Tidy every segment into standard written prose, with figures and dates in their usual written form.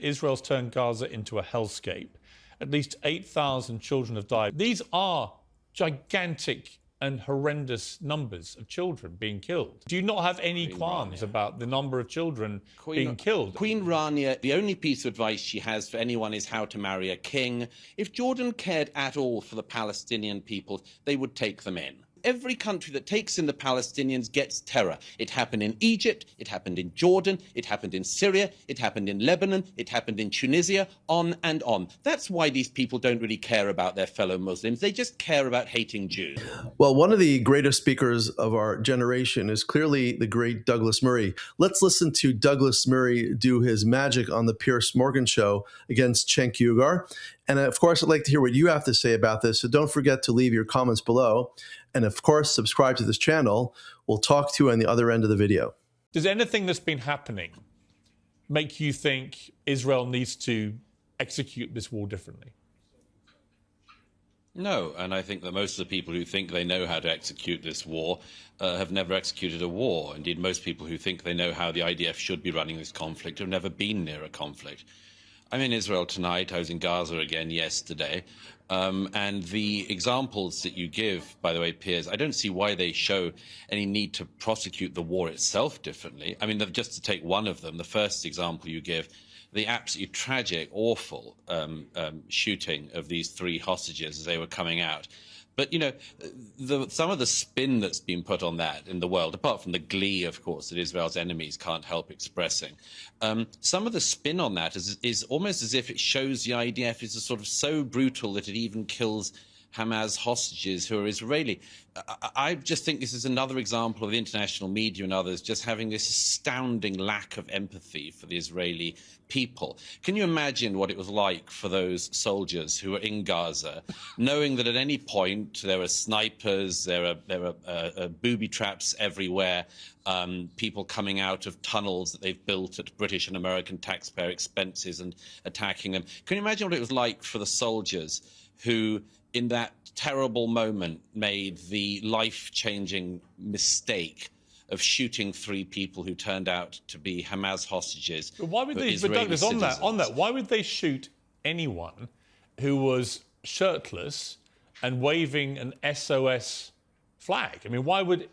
Israel's turned Gaza into a hellscape. At least 8,000 children have died. These are gigantic and horrendous numbers of children being killed. Do you not have any qualms about the number of children being killed? Queen Rania, the only piece of advice she has for anyone is how to marry a king. If Jordan cared at all for the Palestinian people, they would take them in. Every country that takes in the Palestinians gets terror. It happened in Egypt, it happened in Jordan, it happened in Syria, it happened in Lebanon, it happened in Tunisia, on and on. That's why these people don't really care about their fellow Muslims. They just care about hating Jews. Well, one of the greatest speakers of our generation is clearly the great Douglas Murray. Let's listen to Douglas Murray do his magic on the Piers Morgan show against Cenk Uygur. And of course, I'd like to hear what you have to say about this. So don't forget to leave your comments below. And of course, subscribe to this channel. We'll talk to you on the other end of the video. Does anything that's been happening make you think Israel needs to execute this war differently? No, and I think that most of the people who think they know how to execute this war have never executed a war. Indeed, most people who think they know how the IDF should be running this conflict have never been near a conflict. I'm in Israel tonight. I was in Gaza again yesterday. And the examples that you give, by the way, Piers, I don't see why they show any need to prosecute the war itself differently. I mean, just to take one of them, the first example you give, the absolutely tragic, awful shooting of these 3 hostages as they were coming out. But, you know, some of the spin that's been put on that in the world, apart from the glee, of course, that Israel's enemies can't help expressing, some of the spin on that is almost as if it shows the IDF is sort of so brutal that it even kills Hamas hostages who are Israeli. I just think this is another example of the international media and others just having this astounding lack of empathy for the Israeli people. Can you imagine what it was like for those soldiers who were in Gaza, knowing that at any point there were snipers, there are booby traps everywhere, people coming out of tunnels that they've built at British and American taxpayer expenses and attacking them? Can you imagine what it was like for the soldiers who, in that terrible moment, made the life-changing mistake of shooting 3 people who turned out to be Hamas hostages? But why would they? But Douglas, on that, why would they shoot anyone who was shirtless and waving an SOS flag? I mean, why would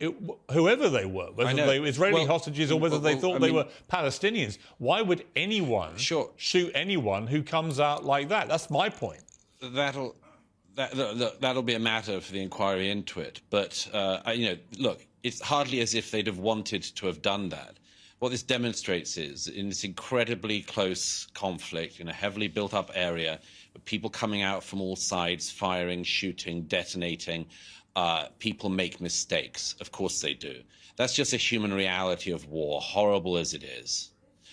whoever they were, whether they were Israeli hostages or whether they thought they were Palestinians, why would anyone shoot anyone who comes out like that? That's my point. That'll be a matter for the inquiry into it. But, you know, look, it's hardly as if they'd have wanted to have done that. What this demonstrates is, in this incredibly close conflict, in a heavily built-up area, with people coming out from all sides, firing, shooting, detonating, people make mistakes. Of course they do. That's just a human reality of war, horrible as it is.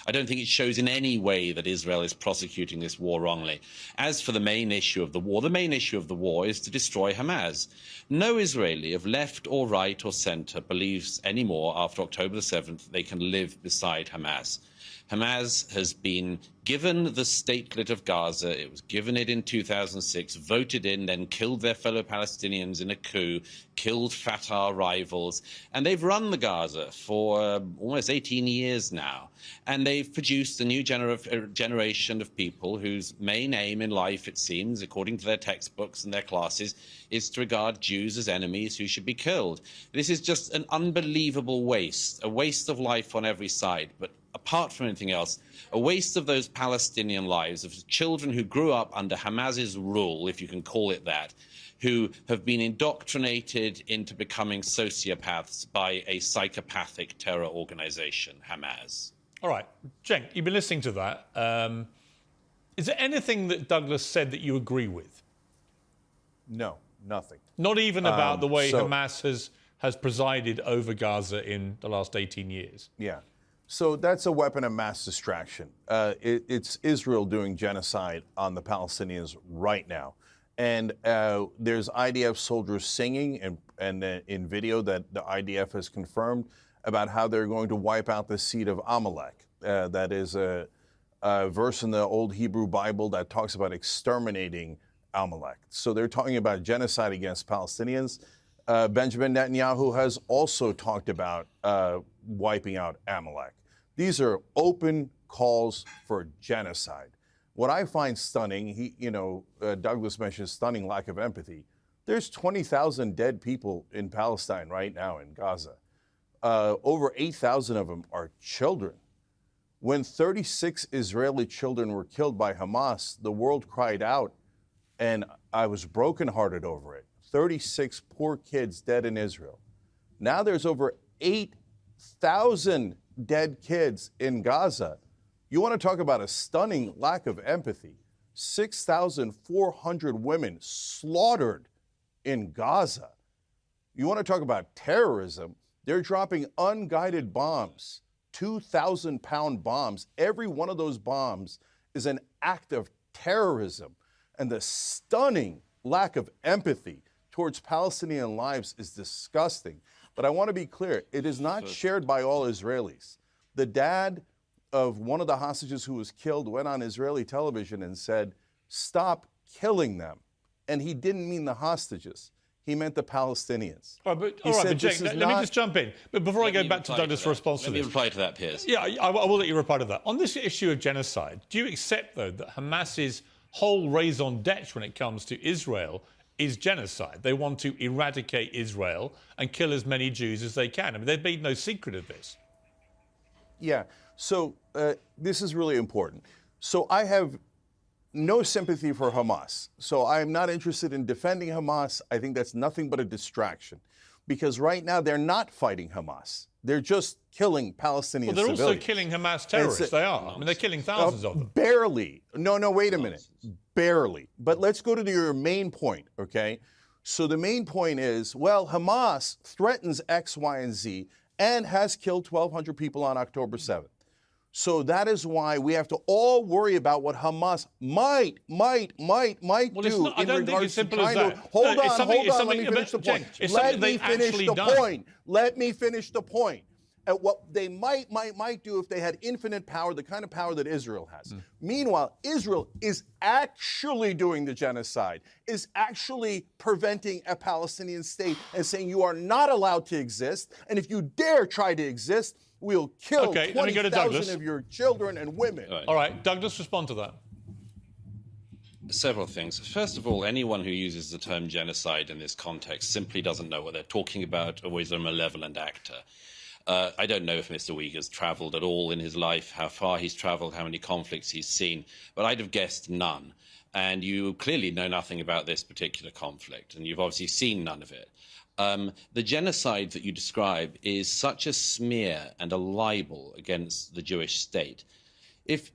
I don't think it shows in any way that Israel is prosecuting this war wrongly. As for the main issue of the war, is to destroy Hamas. No Israeli of left or right or centre believes anymore after October the 7th that they can live beside Hamas. Hamas has been given the statelet of Gaza. It was given it in 2006, voted in, then killed their fellow Palestinians in a coup, killed Fatah rivals, and they've run the Gaza for almost 18 years now. And they've produced a new generation of people whose main aim in life, it seems, according to their textbooks and their classes, is to regard Jews as enemies who should be killed. This is just an unbelievable waste, a waste of life on every side. But apart from anything else, a waste of those Palestinian lives, of children who grew up under Hamas's rule, if you can call it that, who have been indoctrinated into becoming sociopaths by a psychopathic terror organization, Hamas. All right, Cenk, you've been listening to that. Is there anything that Douglas said that you agree with? No, nothing. Not even about the way Hamas has presided over Gaza in the last 18 years? Yeah. So that's a weapon of mass distraction. It's Israel doing genocide on the Palestinians right now. And there's IDF soldiers singing and in video that the IDF has confirmed about how they're going to wipe out the seed of Amalek. That is a verse in the old Hebrew Bible that talks about exterminating Amalek. So they're talking about genocide against Palestinians. Benjamin Netanyahu has also talked about wiping out Amalek. These are open calls for genocide. What I find stunning, Douglas mentioned stunning lack of empathy. There's 20,000 dead people in Palestine right now in Gaza. Over 8,000 of them are children. When 36 Israeli children were killed by Hamas, the world cried out, and I was brokenhearted over it. 36 poor kids dead in Israel. Now there's over 8,000 dead kids in Gaza. You want to talk about a stunning lack of empathy. 6,400 women slaughtered in Gaza. You want to talk about terrorism? They're dropping unguided bombs, 2,000-pound bombs. Every one of those bombs is an act of terrorism. And the stunning lack of empathy towards Palestinian lives is disgusting. But I want to be clear, it is not shared by all Israelis. The dad of one of the hostages who was killed went on Israeli television and said, "Stop killing them." And he didn't mean the hostages. He meant the Palestinians. All right, but Cenk, let me just jump in. But before I go back to Douglas for response to this. Let me reply to that, Piers. Yeah, I will let you reply to that. On this issue of genocide, do you accept, though, that Hamas's whole raison d'etre when it comes to Israel is genocide? They want to eradicate Israel and kill as many Jews as they can. I mean, they've made no secret of this. Yeah, so this is really important. So I have no sympathy for Hamas. So I'm not interested in defending Hamas. I think that's nothing but a distraction. Because right now they're not fighting Hamas. They're just killing Palestinian civilians. Well, they're also killing Hamas terrorists. They are. I mean, they're killing thousands of them. Barely. No, wait a minute. Barely. But let's go to your main point, okay? So the main point is, well, Hamas threatens X, Y, and Z and has killed 1,200 people on October 7th. So that is why we have to all worry about what Hamas might do I don't think it's simple as that. Hold on, let me finish the point. Let me finish the point. At what they might do if they had infinite power, the kind of power that Israel has. Meanwhile, Israel is actually doing the genocide, is actually preventing a Palestinian state and saying you are not allowed to exist, and if you dare try to exist, we'll kill 20,000 of your children and women. All right, Douglas, respond to that. Several things. First of all, anyone who uses the term genocide in this context simply doesn't know what they're talking about or is a malevolent actor. I don't know if Mr. Uyghur's traveled at all in his life, how far he's traveled, how many conflicts he's seen, but I'd have guessed none. And you clearly know nothing about this particular conflict, and you've obviously seen none of it. The genocide that you describe is such a smear and a libel against the Jewish state. If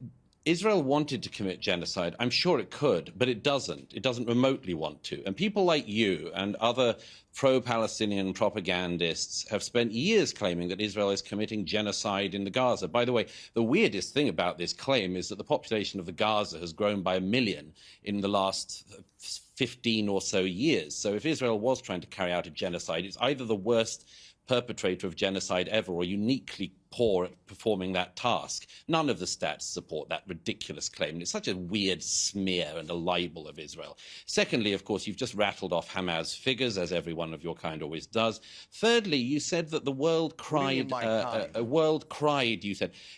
Israel wanted to commit genocide, I'm sure it could, but it doesn't. It doesn't remotely want to. And people like you and other pro-Palestinian propagandists have spent years claiming that Israel is committing genocide in the Gaza. By the way, the weirdest thing about this claim is that the population of the Gaza has grown by 1 million in the last 15 or so years. So if Israel was trying to carry out a genocide, it's either the worst perpetrator of genocide ever or uniquely poor at performing that task. None of the stats support that ridiculous claim. And it's such a weird smear and a libel of Israel. Secondly, of course, you've just rattled off Hamas figures, as everyone of your kind always does. Thirdly, you said that the world cried.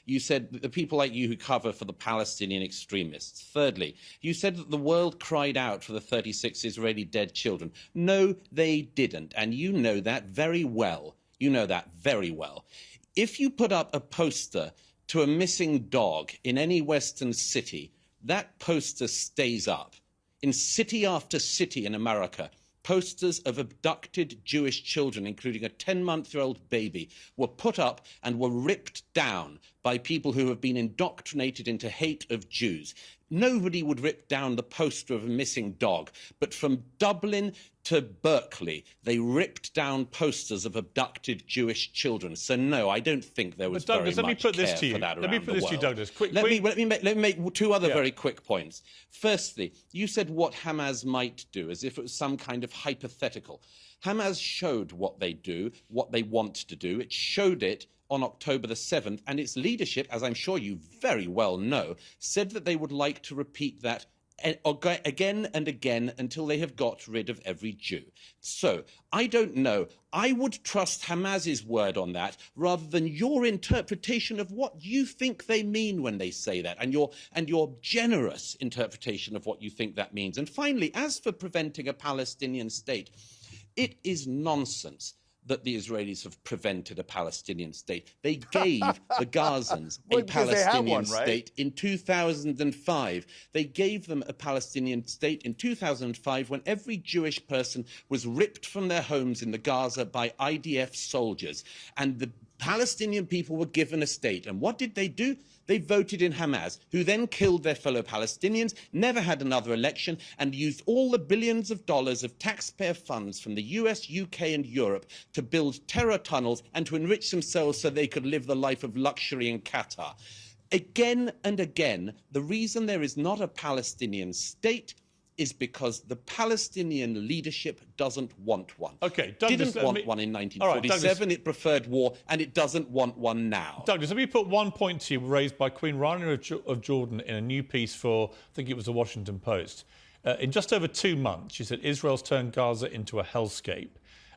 You said that the people like you who cover for the Palestinian extremists. Thirdly, you said that the world cried out for the 36 Israeli dead children. No, they didn't. And you know that very well. You know that very well. If you put up a poster to a missing dog in any Western city, that poster stays up. In city after city in America, posters of abducted Jewish children, including a 10-month-old baby, were put up and were ripped down by people who have been indoctrinated into hate of Jews. Nobody would rip down the poster of a missing dog, but from Dublin to Berkeley, they ripped down posters of abducted Jewish children. So no, I don't think there was Douglas, very much care for that around the world. Let me put this to you, Douglas. Let me make two other very quick points. Firstly, you said what Hamas might do, as if it was some kind of hypothetical. Hamas showed what they do, what they want to do. It showed it on October the 7th, and its leadership, as I'm sure you very well know, said that they would like to repeat that again and again until they have got rid of every Jew. So I don't know. I would trust Hamas's word on that rather than your interpretation of what you think they mean when they say that, and your generous interpretation of what you think that means. And finally, as for preventing a Palestinian state, it is nonsense that the Israelis have prevented a Palestinian state. They gave the Gazans a Palestinian state in 2005. They gave them a Palestinian state in 2005 when every Jewish person was ripped from their homes in the Gaza by IDF soldiers. And the Palestinian people were given a state. And what did they do? They voted in Hamas, who then killed their fellow Palestinians, never had another election, and used all the billions of dollars of taxpayer funds from the US, UK, and Europe to build terror tunnels and to enrich themselves so they could live the life of luxury in Qatar. Again and again, the reason there is not a Palestinian state is because the Palestinian leadership doesn't want one. Okay, Douglas, didn't want one in 1947. It preferred war, and it doesn't want one now. Douglas, let me put one point to you raised by Queen Rania of Jordan in a new piece for, I think it was the Washington Post. In just over 2 months, she said Israel's turned Gaza into a hellscape.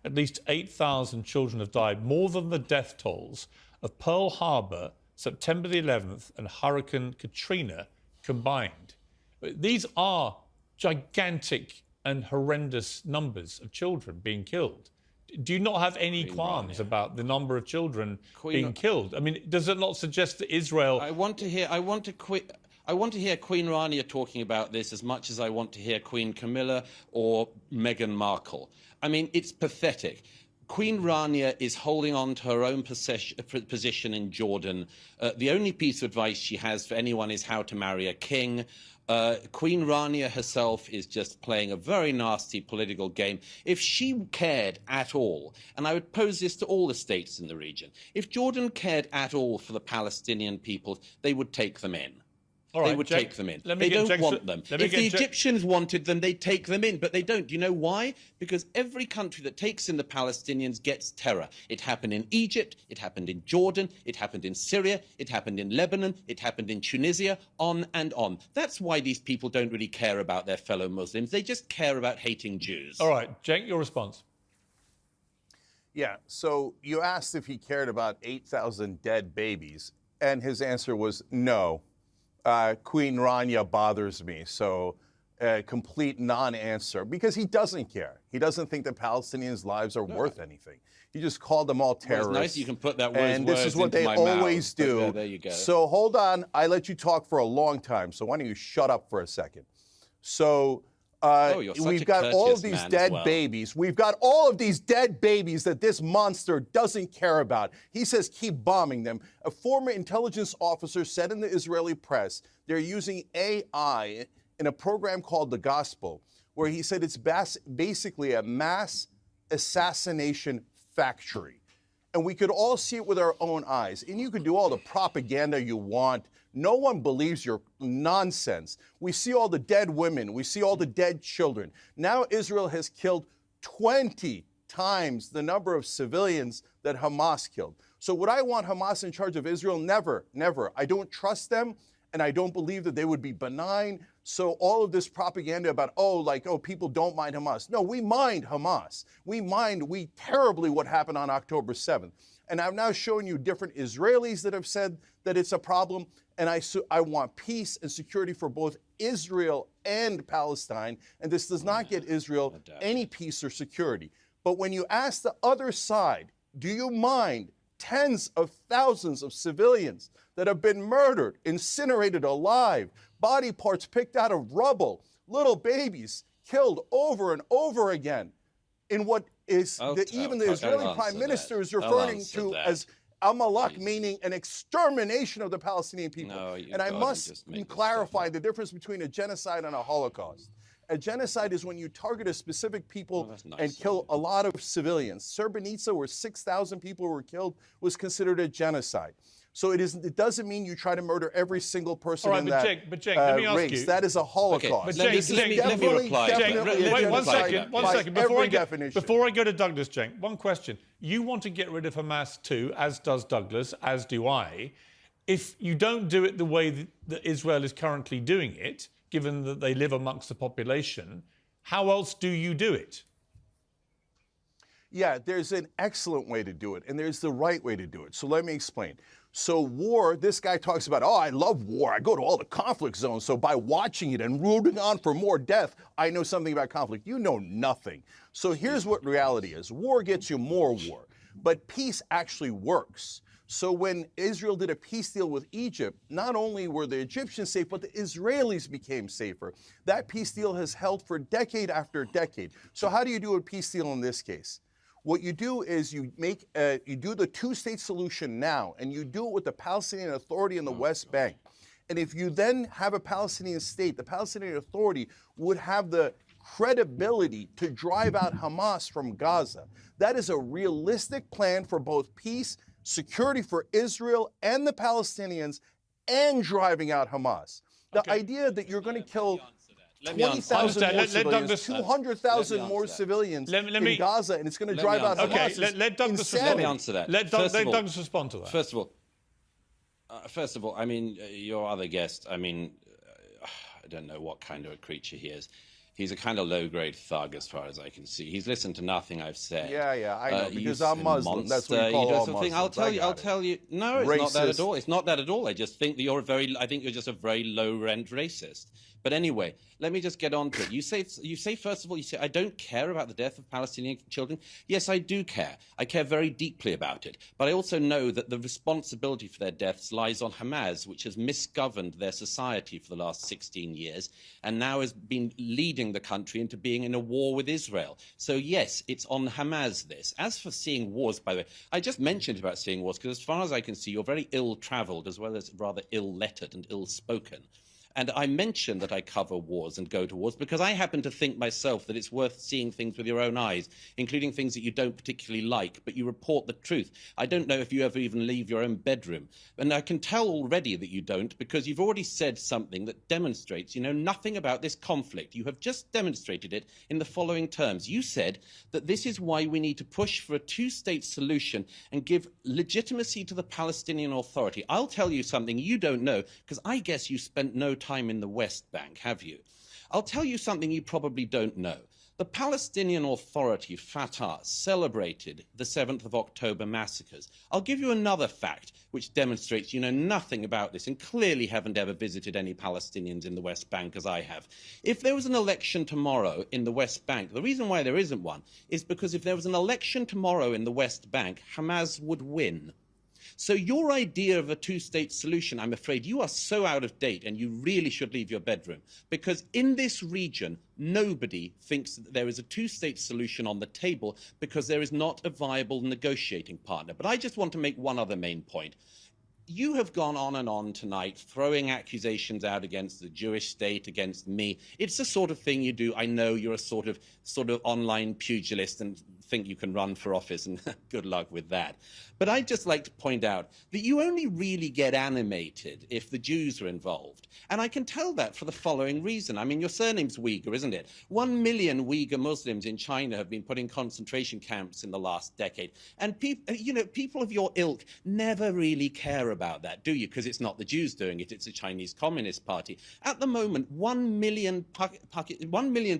At least 8,000 children have died, more than the death tolls of Pearl Harbor, September the 11th, and Hurricane Katrina combined. These are gigantic and horrendous numbers of children being killed. Do you not have any qualms about the number of children being killed? I mean, does it not suggest that Israel... I want to hear Queen Rania talking about this as much as I want to hear Queen Camilla or Meghan Markle. I mean, it's pathetic. Queen Rania is holding on to her own position in Jordan. The only piece of advice she has for anyone is how to marry a king. Queen Rania herself is just playing a very nasty political game. If she cared at all, and I would pose this to all the states in the region, if Jordan cared at all for the Palestinian people, they would take them in. They would take them in. They don't want them. If the Egyptians wanted them, they'd take them in, but they don't. Do you know why? Because every country that takes in the Palestinians gets terror. It happened in Egypt, it happened in Jordan, it happened in Syria, it happened in Lebanon, it happened in Tunisia, on and on. That's why these people don't really care about their fellow Muslims. They just care about hating Jews. All right, Cenk, your response. Yeah, so you asked if he cared about 8,000 dead babies, and his answer was no. Queen Rania bothers me, so complete non-answer, because he doesn't care. He doesn't think that Palestinians' lives are worth anything. He just called them all terrorists. Well, it's nice you can put that word and this is what they always do. There you go. So hold on, I let you talk for a long time, so why don't you shut up for a second? So we've got all of these dead babies. We've got all of these dead babies that this monster doesn't care about. He says keep bombing them. A former intelligence officer said in the Israeli press they're using AI in a program called The Gospel, where he said it's basically a mass assassination factory. And we could all see it with our own eyes. And you can do all the propaganda you want. No one believes your nonsense. We see all the dead women. We see all the dead children. Now Israel has killed 20 times the number of civilians that Hamas killed. So would I want Hamas in charge of Israel? Never, never. I don't trust them, and I don't believe that they would be benign. So all of this propaganda about, people don't mind Hamas. No, we mind Hamas. We terribly what happened on October 7th. And I've now shown you different Israelis that have said that it's a problem. And I want peace and security for both Israel and Palestine. And this does not get Israel any peace or security. But when you ask the other side, do you mind tens of thousands of civilians that have been murdered, incinerated alive, body parts picked out of rubble, little babies killed over and over again in what is even the Israeli prime minister is referring to as Amalek, meaning an extermination of the Palestinian people. And I must clarify the difference between a genocide and a Holocaust. A genocide is when you target a specific people and kill a lot of civilians. Srebrenica, where 6,000 people were killed, was considered a genocide. So it doesn't mean you try to murder every single person in that Cenk, let me ask race. You. That is a Holocaust. Okay, let me reply. Wait, one second. Before I go to Douglas, Cenk, one question. You want to get rid of Hamas too, as does Douglas, as do I. if you don't do it the way that Israel is currently doing it, given that they live amongst the population, how else do you do it? Yeah, there's an excellent way to do it, and there's the right way to do it. So let me explain. So war, this guy talks about, oh, I love war. I go to all the conflict zones. So by watching it and rooting on for more death, I know something about conflict. You know nothing. So here's what reality is. War gets you more war, but peace actually works. So when Israel did a peace deal with Egypt, not only were the Egyptians safe, but the Israelis became safer. That peace deal has held for decade after decade. So how do you do a peace deal in this case? What you do is you do the two-state solution now, and you do it with the Palestinian Authority in the West Bank. And if you then have a Palestinian state, the Palestinian Authority would have the credibility to drive out Hamas from Gaza. That is a realistic plan for both peace, security for Israel and the Palestinians, and driving out Hamas. The idea that you're going to kill 20,000 more civilians, 200,000 more civilians in Gaza, and it's going to drive out Hamas. Okay, let Douglas answer that. Let Douglas respond to that. First of all, I mean, your other guest, I mean, I don't know what kind of a creature he is. He's a kind of low-grade thug, as far as I can see. He's listened to nothing I've said. Yeah, I know, because I'm Muslim. That's what you call all Muslims. I'll tell you. No, it's not that at all. It's not that at all. I just think that you're just a very low-rent racist. But anyway, let me just get on to it. You say, first of all, I don't care about the death of Palestinian children. Yes, I do care. I care very deeply about it. But I also know that the responsibility for their deaths lies on Hamas, which has misgoverned their society for the last 16 years and now has been leading the country into being in a war with Israel. So yes, it's on Hamas, this. As for seeing wars, by the way, I just mentioned about seeing wars because as far as I can see, you're very ill-traveled as well as rather ill-lettered and ill-spoken. And I mention that I cover wars and go to wars because I happen to think myself that it's worth seeing things with your own eyes, including things that you don't particularly like, but you report the truth. I don't know if you ever even leave your own bedroom. And I can tell already that you don't because you've already said something that demonstrates you know nothing about this conflict. You have just demonstrated it in the following terms. You said that this is why we need to push for a two-state solution and give legitimacy to the Palestinian Authority. I'll tell you something you don't know because I guess you spent no time in the West Bank, have you? I'll tell you something you probably don't know. The Palestinian Authority, Fatah, celebrated the 7th of October massacres. I'll give you another fact which demonstrates you know nothing about this and clearly haven't ever visited any Palestinians in the West Bank as I have. If there was an election tomorrow in the West Bank, the reason why there isn't one is because if there was an election tomorrow in the West Bank, Hamas would win. So your idea of a two-state solution, I'm afraid you are so out of date and you really should leave your bedroom because in this region, nobody thinks that there is a two-state solution on the table because there is not a viable negotiating partner. But I just want to make one other main point. You have gone on and on tonight throwing accusations out against the Jewish state, against me. It's the sort of thing you do. I know you're a sort of online pugilist and think you can run for office, and good luck with that. But I'd just like to point out that you only really get animated if the Jews are involved. And I can tell that for the following reason. I mean, your surname's Uyghur, isn't it? 1 million Uyghur Muslims in China have been put in concentration camps in the last decade. And people of your ilk never really care about that, do you? Because it's not the Jews doing it, it's the Chinese Communist Party. At the moment, 1 million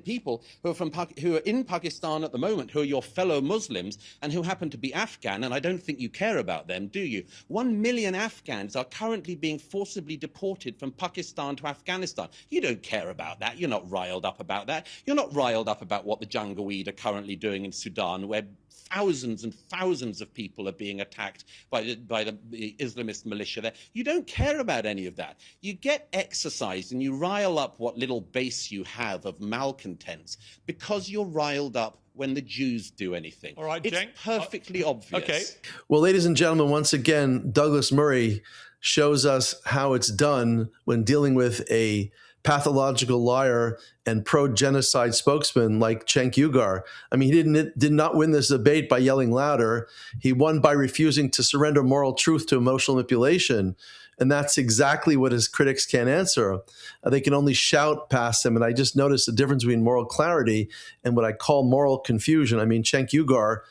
people who are in Pakistan at the moment, who are your fellow Muslims and who happen to be Afghan, and I don't think you care about them, do you? 1 million Afghans are currently being forcibly deported from Pakistan to Afghanistan. You don't care about that. You're not riled up about that. You're not riled up about what the Janjaweed are currently doing in Sudan, where thousands and thousands of people are being attacked by the Islamist militia there. You don't care about any of that. You get exercised and you rile up what little base you have of malcontents because you're riled up when the Jews do anything. All right, it's Cenk. perfectly obvious. Okay. Well, ladies and gentlemen, once again, Douglas Murray shows us how it's done when dealing with a pathological liar and pro-genocide spokesman like Cenk Uygur. I mean, he did not win this debate by yelling louder. He won by refusing to surrender moral truth to emotional manipulation. And that's exactly what his critics can't answer. They can only shout past him. And I just noticed the difference between moral clarity and what I call moral confusion. I mean, Cenk Uygur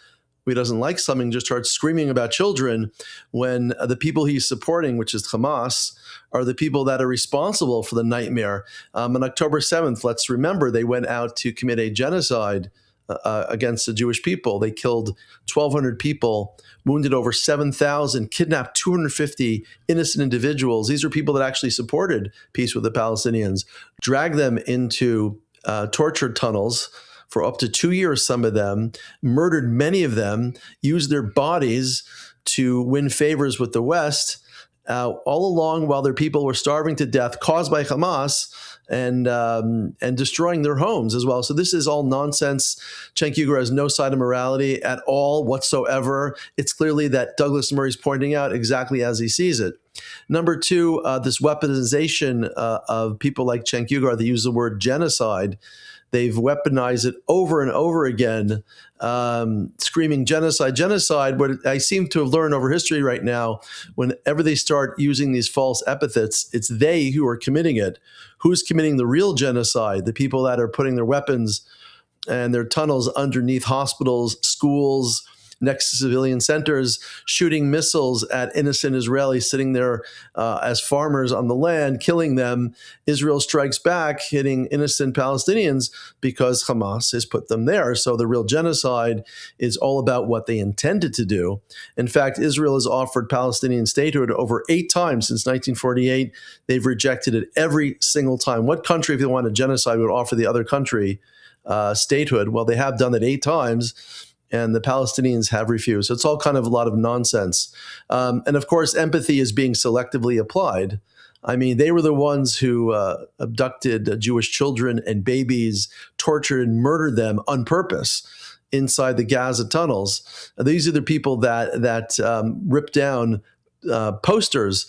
he doesn't like something, just starts screaming about children, when the people he's supporting, which is Hamas, are the people that are responsible for the nightmare. On October 7th, let's remember, they went out to commit a genocide against the Jewish people. They killed 1,200 people, wounded over 7,000, kidnapped 250 innocent individuals. These are people that actually supported peace with the Palestinians, dragged them into torture tunnels for up to 2 years, some of them, murdered many of them, used their bodies to win favors with the West, all along while their people were starving to death, caused by Hamas, and destroying their homes as well. So this is all nonsense. Cenk Uygur has no side of morality at all whatsoever. It's clearly that Douglas Murray's pointing out exactly as he sees it. Number two, this weaponization of people like Cenk Uygur, they use the word genocide. They've weaponized it over and over again, screaming genocide, genocide. What I seem to have learned over history right now, whenever they start using these false epithets, it's they who are committing it. Who's committing the real genocide? The people that are putting their weapons and their tunnels underneath hospitals, schools, next to civilian centers, shooting missiles at innocent Israelis sitting there as farmers on the land, killing them. Israel strikes back, hitting innocent Palestinians because Hamas has put them there. So the real genocide is all about what they intended to do. In fact, Israel has offered Palestinian statehood over 8 times since 1948. They've rejected it every single time. What country, if they want a genocide, would offer the other country statehood? Well, they have done it 8 times. And the Palestinians have refused. So it's all kind of a lot of nonsense. And of course, empathy is being selectively applied. I mean, they were the ones who abducted Jewish children and babies, tortured and murdered them on purpose inside the Gaza tunnels. These are the people that ripped down posters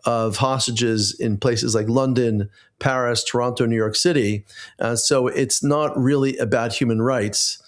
of hostages in places like London, Paris, Toronto, New York City. So it's not really about human rights.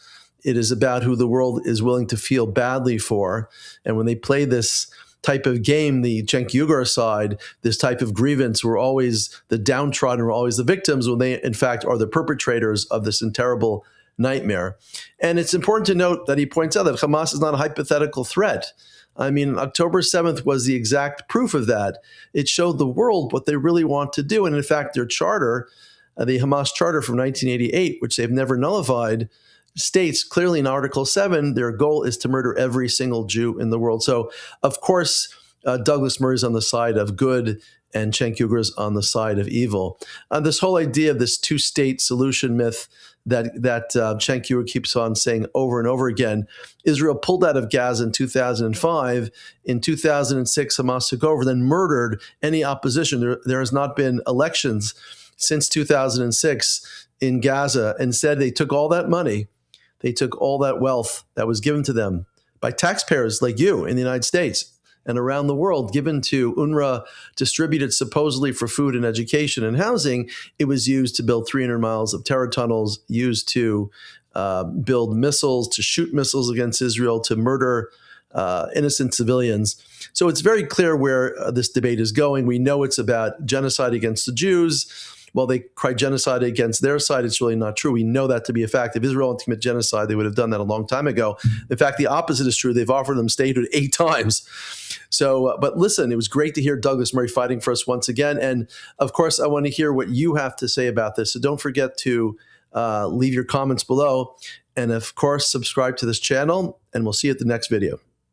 It is about who the world is willing to feel badly for. And when they play this type of game, the Cenk Uygur side, this type of grievance, we're always the downtrodden, we're always the victims, when they, in fact, are the perpetrators of this terrible nightmare. And it's important to note that he points out that Hamas is not a hypothetical threat. I mean, October 7th was the exact proof of that. It showed the world what they really want to do. And in fact, their charter, the Hamas charter from 1988, which they've never nullified, states clearly in Article 7, their goal is to murder every single Jew in the world. So, of course, Douglas Murray's on the side of good and Cenk Uygur's on the side of evil. This whole idea of this 2-state solution myth that Cenk Uygur keeps on saying over and over again. Israel pulled out of Gaza in 2005. In 2006, Hamas took over, then murdered any opposition. There has not been elections since 2006 in Gaza. Instead, they took all that money. They took all that wealth that was given to them by taxpayers like you in the United States and around the world, given to UNRWA, distributed supposedly for food and education and housing. It was used to build 300 miles of terror tunnels, used to build missiles, to shoot missiles against Israel, to murder innocent civilians. So it's very clear where this debate is going. We know it's about genocide against the Jews. Well, they cry genocide against their side. It's really not true. We know that to be a fact. If Israel wanted to commit genocide, they would have done that a long time ago. In fact, the opposite is true. They've offered them statehood 8 times. So, but listen, it was great to hear Douglas Murray fighting for us once again. And of course, I want to hear what you have to say about this. So don't forget to leave your comments below. And of course, subscribe to this channel, and we'll see you at the next video.